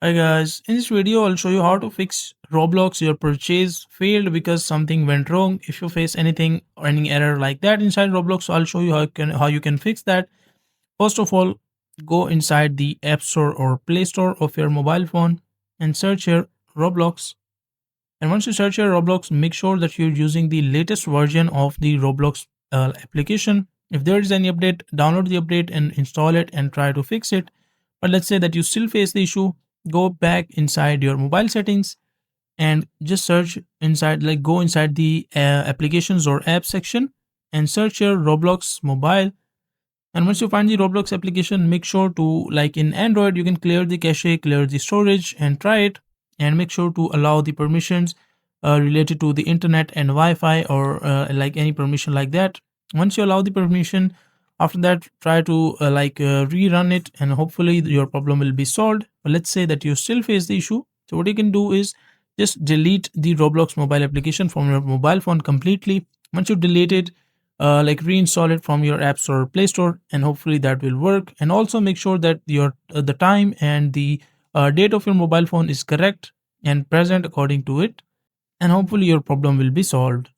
Hi guys, in this video I'll show you how to fix Roblox. Your purchase failed because something went wrong. If you face anything or any error like that inside Roblox, so I'll show you how you can fix that. First of all, go inside the App Store or Play Store of your mobile phone and search here Roblox. And once you search your Roblox, make sure that you're using the latest version of the Roblox application. If there is any update, download the update and install it and try to fix it. But let's say that you still face the issue, go back inside your mobile settings and just search inside, like go inside the applications or app section and search your Roblox mobile. And once you find the Roblox application, make sure to, like in Android, you can clear the cache, clear the storage and try it. And make sure to allow the permissions related to the internet and Wi-Fi or like any permission like that. Once you allow the permission, after that try to rerun it and hopefully your problem will be solved. But let's say that you still face the issue. So what you can do is just delete the Roblox mobile application from your mobile phone completely. Once you delete it, reinstall it from your app store or play store, and hopefully that will work. And also make sure that your the time and the date of your mobile phone is correct and present according to it, and hopefully your problem will be solved.